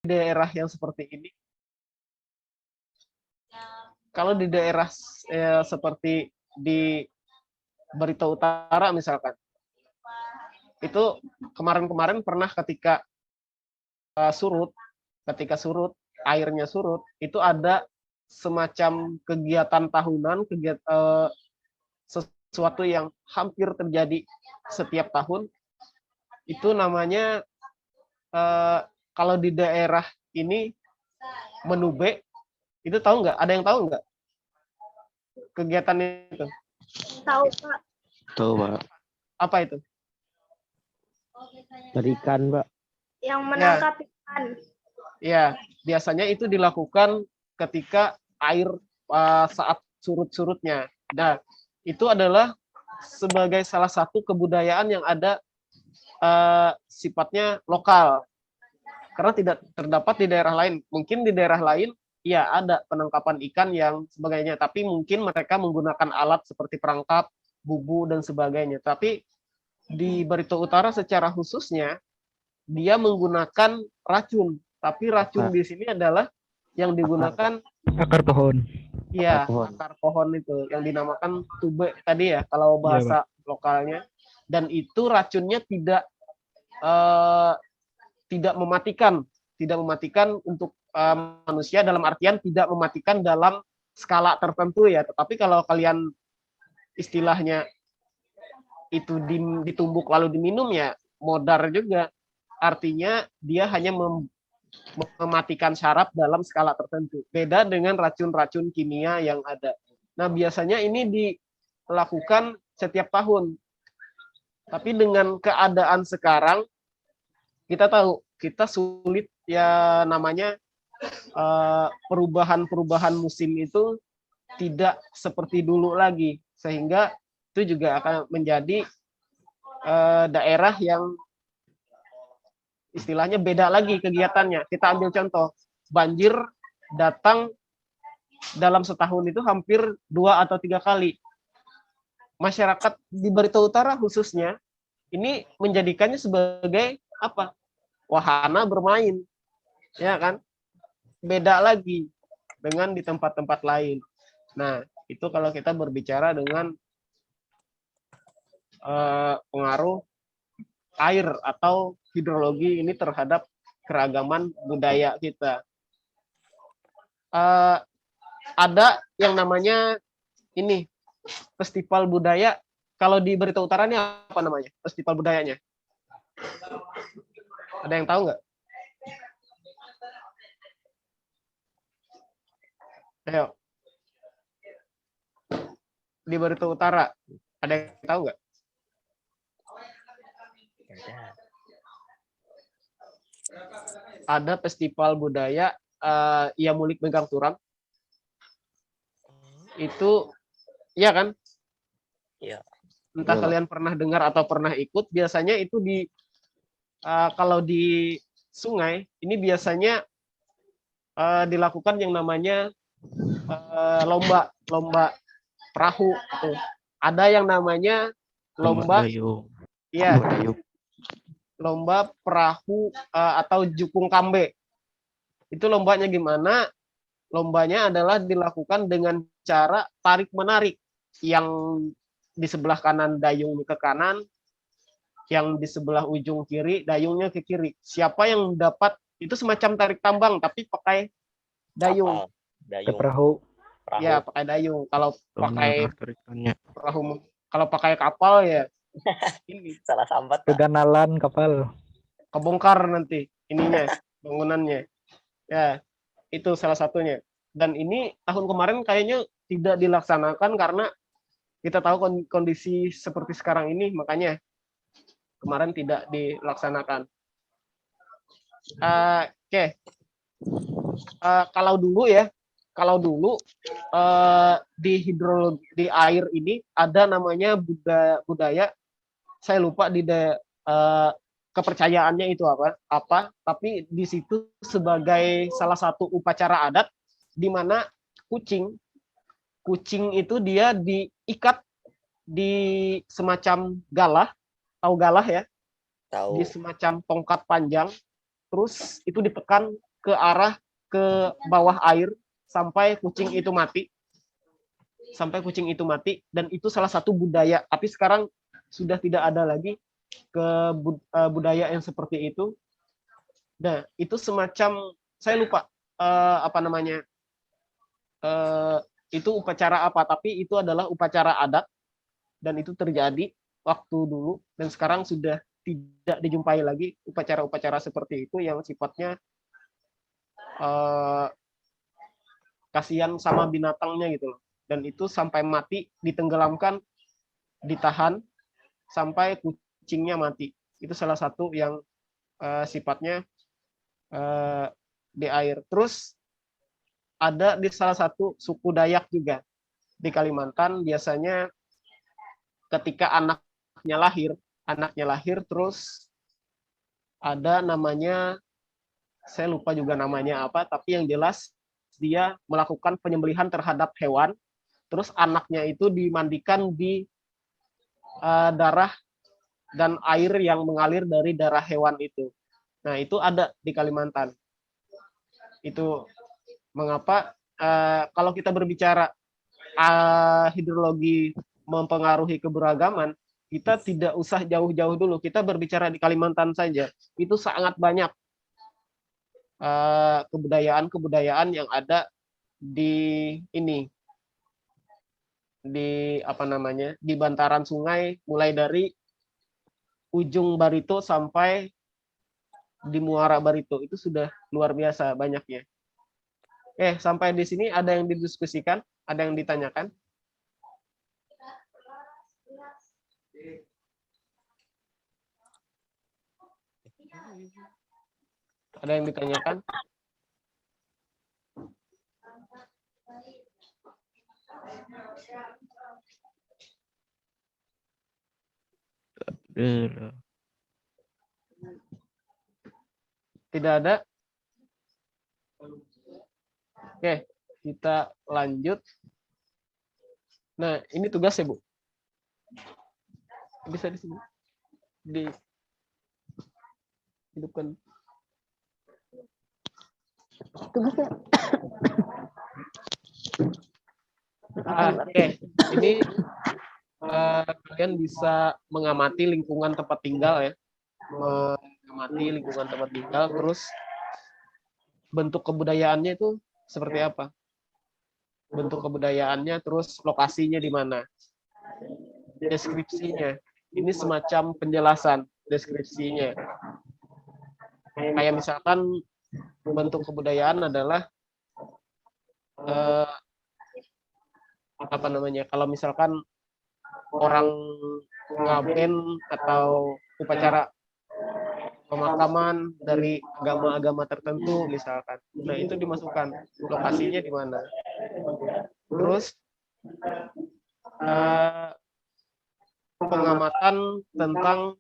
daerah yang seperti ini, kalau di daerah seperti di Barito Utara misalkan, itu kemarin-kemarin pernah ketika ketika surut, airnya surut, itu ada semacam kegiatan tahunan, sesuatu yang hampir terjadi setiap tahun. Itu namanya kalau di daerah ini Menube, itu tahu nggak? Ada yang tahu nggak kegiatan itu? Tahu, Pak. Tahu, Pak. Apa itu? Berikan, Pak. Yang menangkap ikan. Ya, biasanya itu dilakukan ketika air saat surut-surutnya. Nah, itu adalah sebagai salah satu kebudayaan yang ada sifatnya lokal. Karena tidak terdapat di daerah lain. Mungkin di daerah lain, ya ada penangkapan ikan yang sebagainya. Tapi mungkin mereka menggunakan alat seperti perangkap, bubu, dan sebagainya. Tapi di Barito Utara secara khususnya, dia menggunakan racun. Tapi racun di sini adalah yang digunakan akar pohon. Iya, akar pohon itu yang dinamakan tube tadi ya kalau bahasa lokalnya. Dan itu racunnya tidak mematikan untuk manusia, dalam artian tidak mematikan dalam skala tertentu ya. Tetapi kalau kalian istilahnya itu ditumbuk lalu diminum ya modar juga. Artinya dia hanya mematikan syaraf dalam skala tertentu. Beda dengan racun-racun kimia yang ada. Nah, biasanya ini dilakukan setiap tahun. Tapi dengan keadaan sekarang, kita tahu, kita sulit ya namanya perubahan-perubahan musim itu tidak seperti dulu lagi. Sehingga itu juga akan menjadi daerah yang istilahnya beda lagi kegiatannya. Kita ambil contoh, banjir datang dalam setahun itu hampir 2 atau 3 kali. Masyarakat di Barito Utara khususnya, ini menjadikannya sebagai apa? Wahana bermain. Ya kan? Beda lagi dengan di tempat-tempat lain. Nah, itu kalau kita berbicara dengan pengaruh air atau hidrologi ini terhadap keragaman budaya kita. Ada yang namanya ini festival budaya. Kalau di Barito Utara ini apa namanya? Festival budayanya? Ada yang tahu nggak? Ayo. Di Barito Utara, ada yang tahu nggak? Ada festival budaya Ia Mulik Megang Turang. Itu, ya kan? Iya. Entah kalian pernah dengar atau pernah ikut. Biasanya itu kalau di sungai, ini biasanya dilakukan yang namanya lomba perahu. Ada yang namanya lomba perahu atau jukung kambe. Itu lombanya gimana? Lombanya adalah dilakukan dengan cara tarik-menarik. Yang di sebelah kanan dayung ke kanan, yang di sebelah ujung kiri dayungnya ke kiri. Siapa yang dapat, itu semacam tarik tambang tapi pakai dayung. Dayung. Perahu. Ya, pakai dayung. Kalau pakai perahu, kalau pakai kapal ya ini Salah sambat. Keganalan kapal. Kebongkar nanti ininya, bangunannya. Ya, itu salah satunya. Dan ini tahun kemarin kayaknya tidak dilaksanakan karena kita tahu kondisi seperti sekarang ini, makanya kemarin tidak dilaksanakan. Oke. Kalau dulu di hidrologi di air ini ada namanya budaya, saya lupa kepercayaannya itu apa, tapi di situ sebagai salah satu upacara adat di mana kucing itu dia diikat di semacam galah, tahu galah ya? Tahu. Di semacam tongkat panjang, terus itu ditekan ke bawah air sampai kucing itu mati. Sampai kucing itu mati, dan itu salah satu budaya. Tapi sekarang sudah tidak ada lagi budaya yang seperti itu. Nah, itu semacam, saya lupa apa namanya, itu upacara apa, tapi itu adalah upacara adat, dan itu terjadi waktu dulu, dan sekarang sudah tidak dijumpai lagi upacara-upacara seperti itu yang sifatnya kasihan sama binatangnya gitu loh. Dan itu sampai mati, ditenggelamkan, ditahan, sampai kucingnya mati. Itu salah satu yang sifatnya di air. Terus ada di salah satu suku Dayak juga di Kalimantan, biasanya ketika anaknya lahir terus ada namanya, saya lupa juga namanya apa, tapi yang jelas dia melakukan penyembelihan terhadap hewan, terus anaknya itu dimandikan di darah dan air yang mengalir dari darah hewan itu. Nah, itu ada di Kalimantan. Itu mengapa kalau kita berbicara hidrologi mempengaruhi keberagaman, kita tidak usah jauh-jauh dulu. Kita berbicara di Kalimantan saja, itu sangat banyak kebudayaan-kebudayaan yang ada di ini, di apa namanya, di bantaran sungai, mulai dari ujung Barito sampai di Muara Barito. Itu sudah luar biasa banyaknya. Sampai di sini ada yang didiskusikan, ada yang ditanyakan? Ada yang ditanyakan? Tidak ada? Oke, kita lanjut. Nah, ini tugas ya, Bu. Bisa di sini. Hidupkan. Tugasnya. Oke, ini kalian bisa mengamati lingkungan tempat tinggal ya, mengamati lingkungan tempat tinggal, terus bentuk kebudayaannya itu seperti apa, bentuk kebudayaannya, terus lokasinya di mana, deskripsinya. Ini semacam penjelasan deskripsinya. Kayak misalkan bentuk kebudayaan adalah apa namanya, kalau misalkan orang ngaben atau upacara pemakaman dari agama-agama tertentu misalkan, nah itu dimasukkan lokasinya di mana. Terus pengamatan tentang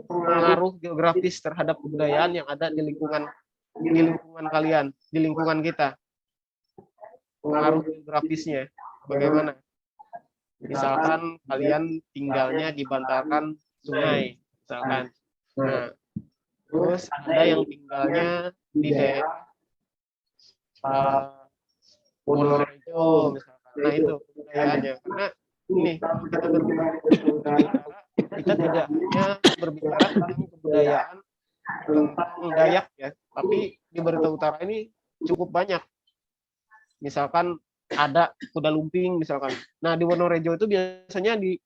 pengaruh geografis terhadap kebudayaan yang ada di lingkungan kalian, di lingkungan kita. Pengaruh geografisnya bagaimana? Misalkan kalian tinggalnya di bantaran sungai, misalkan. Nah, terus ada yang tinggalnya di daerah Wonorejo, misalkan. Nah, itu kebudayaannya. Karena ini kita tidak hanya berbicara tentang kebudayaan tentang Dayak ya, tapi di Barito Utara ini cukup banyak. Misalkan ada kuda lumping misalkan. Nah, di Wonorejo itu biasanya di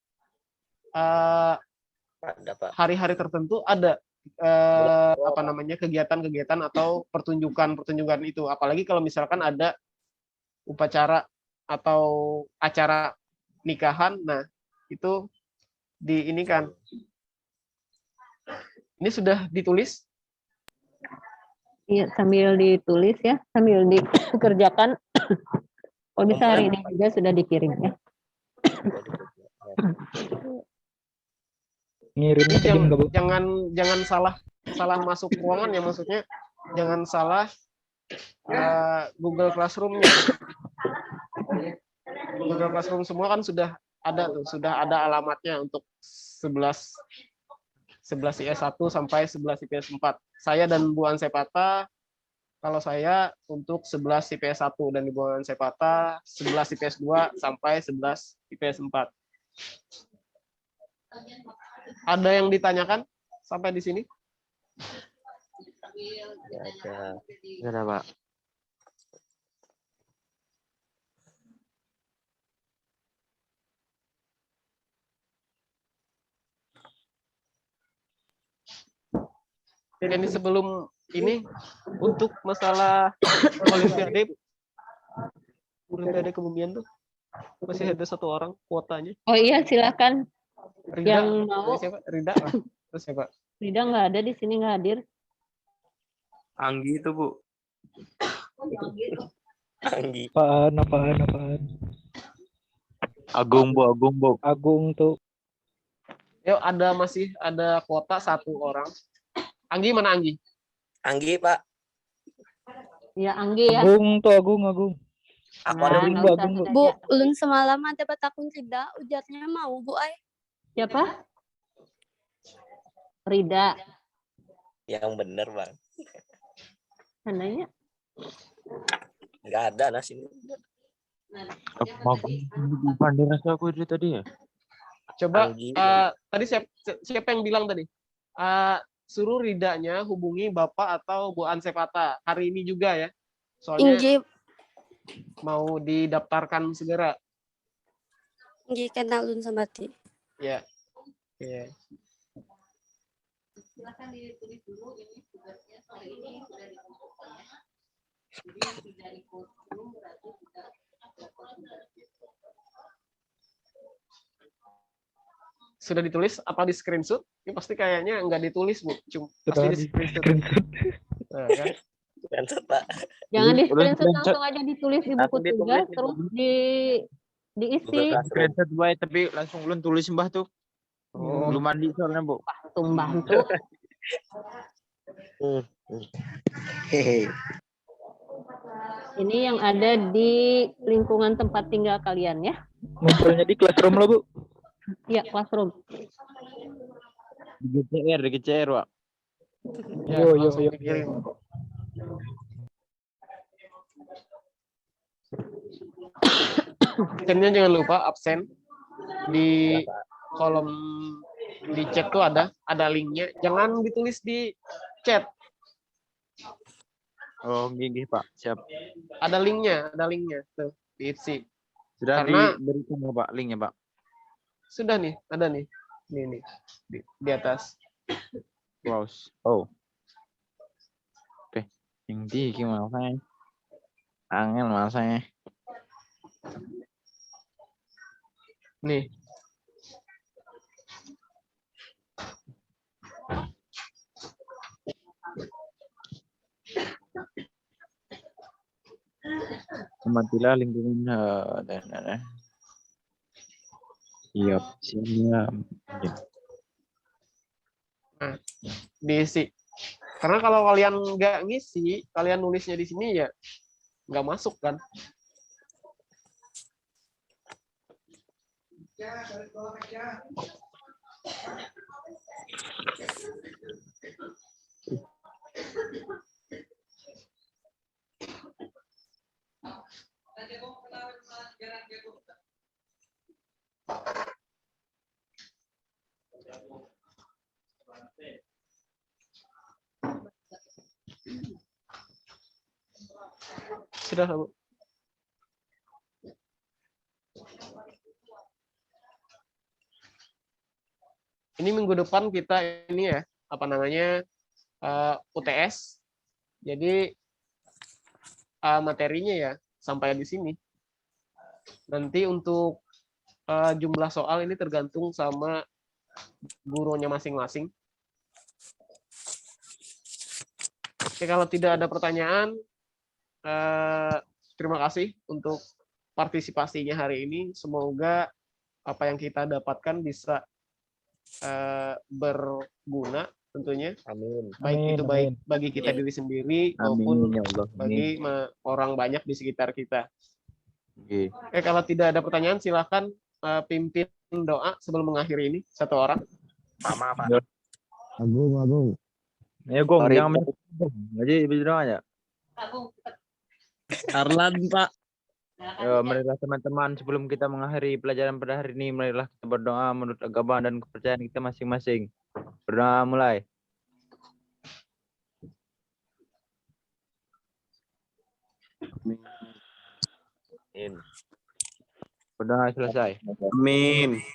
hari-hari tertentu ada apa namanya, kegiatan-kegiatan atau pertunjukan itu. Apalagi kalau misalkan ada upacara atau acara nikahan, nah itu ini kan. Ini sudah ditulis? Iya, sambil ditulis ya, sambil dikerjakan. Kalau bisa hari ini juga sudah dikirim ya. Ngirim jangan salah masuk ruangan ya, maksudnya jangan salah Google Classroom-nya. Google Classroom semua kan sudah ada alamatnya untuk 11 IPS 1 sampai 11 IPS 4. Saya dan Bu Ansepata Kalau saya untuk 11 IPS 1 dan di bawah Ansepata 11 IPS 2 sampai 11 IPS 4. Ada yang ditanyakan sampai di sini? Ada. Nggak ada, Pak. Ini sebelum ini untuk masalah Olimpiade kebumian tuh masih ada 1 orang kuotanya. Oh iya, silakan. Rida, Yang mau. siapa? Rida lah. Terus siapa? Rida nggak ada di sini, nggak hadir. Anggi itu, Bu. Anggi. Apaan? Agung, Bu. Agung tuh. Yuk, masih ada kuota 1 orang. Anggi mana Anggi? Anggi, Pak. Ya, Anggi ya. Agung tuh, Agung. Aku Nah, ada nggak Bu, usah Agung, Bu. sudah Bu, ya. ulun semalam dapat akun Rida, ujarnya mau Bu ay. Siapa? Rida. Yang bener, Bang. Tandanya. Nggak ada nasi. Agung bukan dirasa aku itu tadi ya. Coba Anggi. tadi siapa yang bilang tadi? Suruh Ridanya hubungi Bapak atau Bu Ansepata hari ini juga ya. Soalnya Inggih, mau didaftarkan segera. inggih kenal ulun sambati. Ya. Oke. Silakan ditulis dulu ini tugasnya sore ini sudah dikumpulkan ya. Jadi yang tidak dikumpul berarti tidak Sudah ditulis apa di screenshot? Ini pasti kayaknya nggak ditulis, Bu. Pasti Sudah di di screenshot. screenshot. Nah, kan? Cancel, Pak. Jangan di Ulun screenshot, screenshot. langsung aja ditulis di buku Langsung ditulis tugas, di terus buku. diisi. Google Classroom. Screenshot baik tapi langsung ulun tulis Mbah tuh. Oh. Belum mandi soalnya, Bu. Bantu. Hehe. Ini yang ada di lingkungan tempat tinggal kalian ya. Ngumpulnya di classroom lo, Bu. Iya, classroom. Di GCR, Pak. Ya, Yo. langsung dikirim. Absennya jangan lupa absen di kolom di chat tuh ada linknya. Jangan ditulis di chat. Oh, gini, Pak. Siap. Ada linknya tuh diisi. Sudah Karena- diberikan, Pak, linknya, Pak. Sudah nih, ada nih. Nih di atas. Wow. Oh. Oke. Tinggi gimana saya? Angin masanya. Nih. Amatilah lingkungan dan siap. Diisi. Karena kalau kalian nggak ngisi, kalian nulisnya di sini ya nggak masuk kan. Sudah, Bu. Ini minggu depan kita ini ya, apa namanya, UTS. Jadi materinya ya sampai di sini. Nanti untuk jumlah soal ini tergantung sama gurunya masing-masing. Oke, kalau tidak ada pertanyaan, terima kasih untuk partisipasinya hari ini. Semoga apa yang kita dapatkan bisa berguna tentunya. Amin. Baik Amin, itu baik amin. bagi kita diri sendiri Amin maupun ya Allah. bagi orang banyak di sekitar kita. Oke. Kalau tidak ada pertanyaan, silakan pimpin doa sebelum mengakhiri ini, 1 orang. Mama, Pak. Agung. Ya, Gong, Sorry, jangan Jadi bilang aja. Arlan, Pak. Yo, marilah teman-teman, sebelum kita mengakhiri pelajaran pada hari ini, marilah kita berdoa menurut agama dan kepercayaan kita masing-masing. Berdoa mulai. In. Berdoa selesai. Amin.